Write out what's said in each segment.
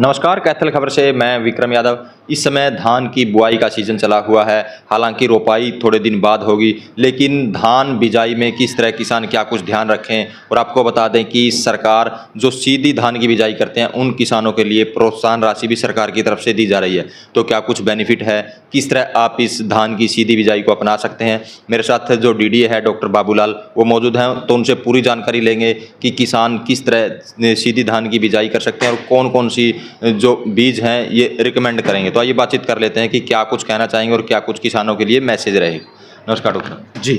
नमस्कार, कैथल खबर से मैं विक्रम यादव। इस समय धान की बुआई का सीज़न चला हुआ है। हालांकि रोपाई थोड़े दिन बाद होगी, लेकिन धान बिजाई में किस तरह किसान क्या कुछ ध्यान रखें। और आपको बता दें कि सरकार जो सीधी धान की बिजाई करते हैं उन किसानों के लिए प्रोत्साहन राशि भी सरकार की तरफ से दी जा रही है। तो क्या कुछ बेनिफिट है, किस तरह आप इस धान की सीधी बिजाई को अपना सकते हैं। मेरे साथ जो डीडीए है डॉक्टर बाबूलाल वो मौजूद हैं, तो उनसे पूरी जानकारी लेंगे कि किसान किस तरह सीधी धान की बिजाई कर सकते हैं और कौन कौन सी जो बीज हैं ये रिकमेंड करेंगे। तो आइए बातचीत कर लेते हैं कि क्या कुछ कहना चाहेंगे और क्या कुछ किसानों के लिए मैसेज रहेगा। नमस्कार डॉक्टर जी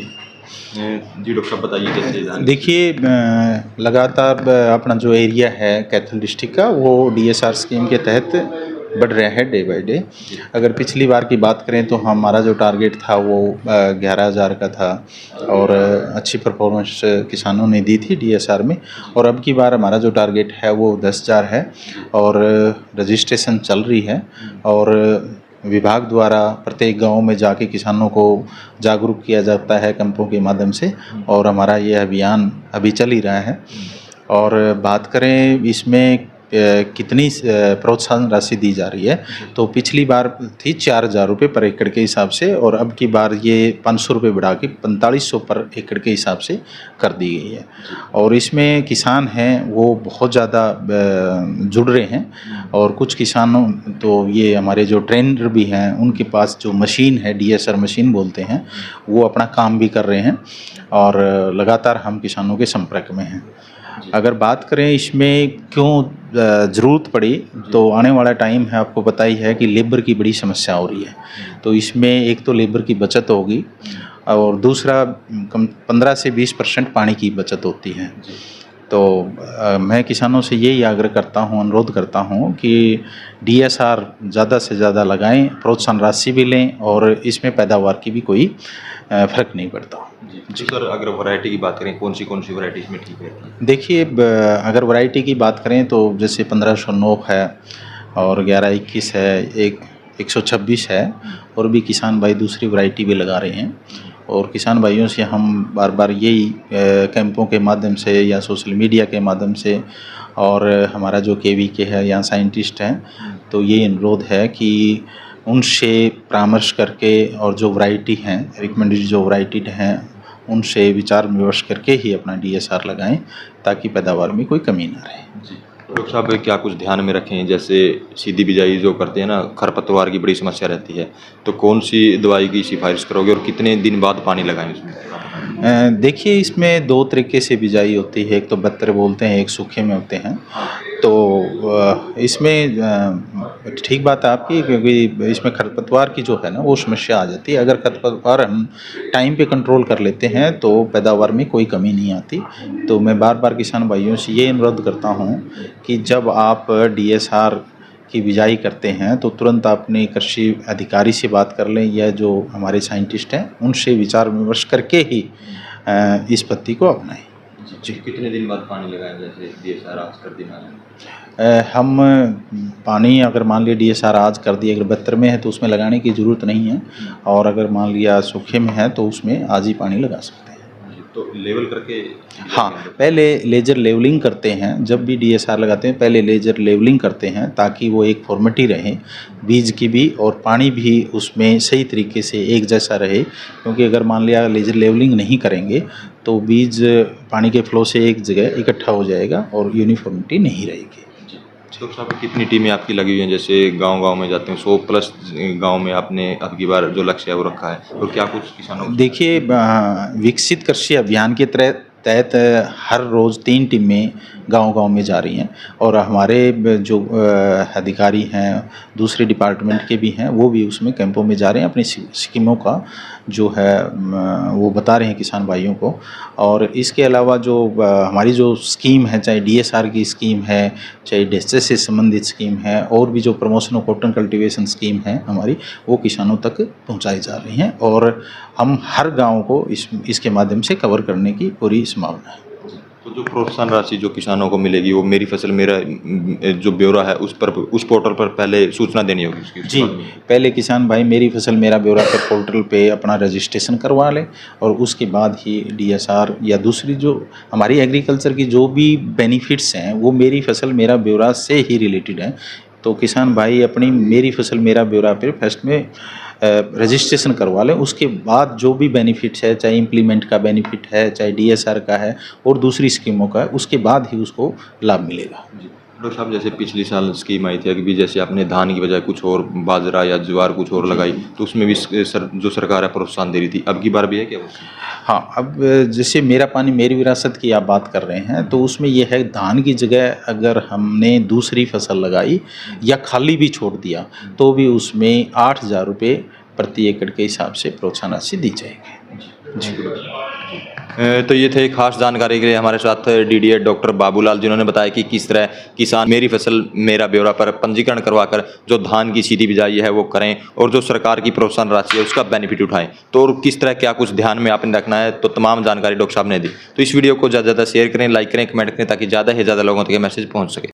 डॉक्टर साहब बताइए कैसे। देखिए, लगातार अपना जो एरिया है कैथल डिस्ट्रिक्ट का वो डीएसआर स्कीम के तहत बढ़ रहा है डे बाय डे। अगर पिछली बार की बात करें तो हमारा जो टारगेट था वो 11,000 का था और अच्छी परफॉर्मेंस किसानों ने दी थी डीएसआर में। और अब की बार हमारा जो टारगेट है वो 10,000 है और रजिस्ट्रेशन चल रही है और विभाग द्वारा प्रत्येक गांव में जाके किसानों को जागरूक किया जाता है कैंपों के माध्यम से और हमारा ये अभियान अभी चल ही रहा है। और बात करें इसमें कितनी प्रोत्साहन राशि दी जा रही है तो पिछली बार थी 4,000 रुपये पर एकड़ के हिसाब से और अब की बार ये 500 रुपये बढ़ा के 4500 पर एकड़ के हिसाब से कर दी गई है। और इसमें किसान हैं वो बहुत ज़्यादा जुड़ रहे हैं और कुछ किसानों तो ये हमारे जो ट्रेनर भी हैं उनके पास जो मशीन है डीएसआर मशीन बोलते हैं वो अपना काम भी कर रहे हैं और लगातार हम किसानों के संपर्क में हैं। अगर बात करें इसमें क्यों ज़रूरत पड़ी तो आने वाला टाइम है, आपको पता ही है कि लेबर की बड़ी समस्या हो रही है। तो इसमें एक तो लेबर की बचत होगी और दूसरा 15 से 20% पानी की बचत होती है। तो मैं किसानों से यही आग्रह करता हूँ, अनुरोध करता हूँ कि डीएसआर ज़्यादा से ज़्यादा लगाएं, प्रोत्साहन राशि भी लें और इसमें पैदावार की भी कोई फ़र्क नहीं पड़ता। जी सर, अगर वैरायटी की बात करें कौन सी वैरायटी इसमें ठीक रहती है। देखिए, अगर वैरायटी की बात करें तो जैसे 1509 है और 1121 है, 126 है और भी किसान भाई दूसरी वैरायटी भी लगा रहे हैं। और किसान भाइयों से हम बार बार यही कैंपों के माध्यम से या सोशल मीडिया के माध्यम से और हमारा जो केवीके है या साइंटिस्ट हैं तो ये अनुरोध है कि उनसे परामर्श करके और जो वैरायटी हैं रिकमेंडेड जो वैरायटी हैं उनसे विचार विमर्श करके ही अपना डीएसआर लगाएं ताकि पैदावार में कोई कमी ना रहे। जी डॉक्टर साहब क्या कुछ ध्यान में रखें, जैसे सीधी बिजाई जो करते हैं ना, खरपतवार की बड़ी समस्या रहती है, तो कौन सी दवाई की सिफारिश करोगे और कितने दिन बाद पानी लगाएं इसमें। देखिए, इसमें दो तरीके से बिजाई होती है, एक तो बत्तर बोलते हैं, एक सूखे में होते हैं। तो इसमें ठीक बात है आपकी, क्योंकि इसमें खरपतवार की जो है ना वो समस्या आ जाती है। अगर खरपतवार हम टाइम पे कंट्रोल कर लेते हैं तो पैदावार में कोई कमी नहीं आती। तो मैं बार बार किसान भाइयों से ये अनुरोध करता हूँ कि जब आप डीएसआर की बिजाई करते हैं तो तुरंत अपने कृषि अधिकारी से बात कर लें या जो हमारे साइंटिस्ट हैं उनसे विचार विमर्श करके ही इस पद्धति को अपनाएं। जी कितने दिन बाद पानी लगाएं, जैसे डीएसआर आज कर देना हम पानी अगर मान लिया डीएसआर आज कर दिए, अगर 72 में है तो उसमें लगाने की ज़रूरत नहीं है और अगर मान लिया सूखे में है तो उसमें आज ही पानी लगा सकते हैं। तो लेवल करके, हाँ, पहले लेजर लेवलिंग करते हैं। जब भी डीएसआर लगाते हैं पहले लेजर लेवलिंग करते हैं ताकि वो एक फॉर्मेटी रहे बीज की भी और पानी भी उसमें सही तरीके से एक जैसा रहे। क्योंकि अगर मान लिया लेजर लेवलिंग नहीं करेंगे तो बीज पानी के फ्लो से एक जगह इकट्ठा हो जाएगा और यूनिफॉर्मिटी नहीं रहेगी। तो साहब कितनी टीमें आपकी लगी हुई हैं, जैसे गांव-गांव में जाते हैं 100+ गांव में आपने अब की बार जो लक्ष्य है वो रखा है, तो क्या कुछ किसानों को। देखिए, विकसित कृषि अभियान के तहत हर रोज़ 3 टीमें गांव-गांव में जा रही हैं और हमारे जो अधिकारी हैं दूसरे डिपार्टमेंट के भी हैं वो भी उसमें कैंपों में जा रहे हैं, अपनी स्कीमों का जो है वो बता रहे हैं किसान भाइयों को। और इसके अलावा जो हमारी जो स्कीम है, चाहे डीएसआर की स्कीम है, चाहे डिस्ट्रेस से संबंधित स्कीम है और भी जो promotion of cotton cultivation scheme है हमारी, वो किसानों तक पहुंचाई जा रही हैं और हम हर गांव को इसके माध्यम से कवर करने की पूरी संभावना है। तो जो प्रोत्साहन राशि जो किसानों को मिलेगी वो मेरी फसल मेरा जो ब्यौरा है उस पोर्टल पर पहले सूचना देनी होगी उसकी। जी, पहले किसान भाई मेरी फसल मेरा ब्यौरा पर पोर्टल पे अपना रजिस्ट्रेशन करवा लें और उसके बाद ही डीएसआर या दूसरी जो हमारी एग्रीकल्चर की जो भी बेनिफिट्स हैं वो मेरी फसल मेरा ब्यौरा से ही रिलेटेड हैं। तो किसान भाई अपनी मेरी फसल मेरा ब्यौरा पे फर्स्ट में रजिस्ट्रेशन करवा लें। उसके बाद जो भी बेनिफिट्स है, चाहे इम्प्लीमेंट का बेनिफिट है, चाहे DSR का है और दूसरी स्कीमों का है, उसके बाद ही उसको लाभ मिलेगा। डॉक्टर साहब, जैसे पिछली साल स्कीम आई थी अभी, जैसे आपने धान की बजाय कुछ और बाजरा या ज्वार कुछ और लगाई, तो उसमें भी जो सरकार है प्रोत्साहन दे रही थी, अब की बार भी है क्या वो? हाँ, अब जैसे मेरा पानी मेरी विरासत की आप बात कर रहे हैं, तो उसमें ये है धान की जगह अगर हमने दूसरी फसल लगाई या खाली भी छोड़ दिया तो भी उसमें 8,000 रुपये प्रति एकड़ के हिसाब से प्रोत्साहन राशि दी जाएगी। तो ये थे खास जानकारी के लिए हमारे साथ DDA डॉक्टर बाबूलाल, जिन्होंने बताया कि किस तरह किसान मेरी फसल मेरा ब्यौरा पर पंजीकरण करवाकर जो धान की सीधी बिजाई है वो करें और जो सरकार की प्रोत्साहन राशि है उसका बेनिफिट उठाएं। तो और किस तरह क्या कुछ ध्यान में आपने रखना है, तो तमाम जानकारी डॉक्टर साहब ने दी। तो इस वीडियो को ज़्यादा से ज़्यादा शेयर करें, लाइक करें, कमेंट करें, ताकि ज़्यादा से ज़्यादा लोगों तक ये मैसेज पहुँच सके।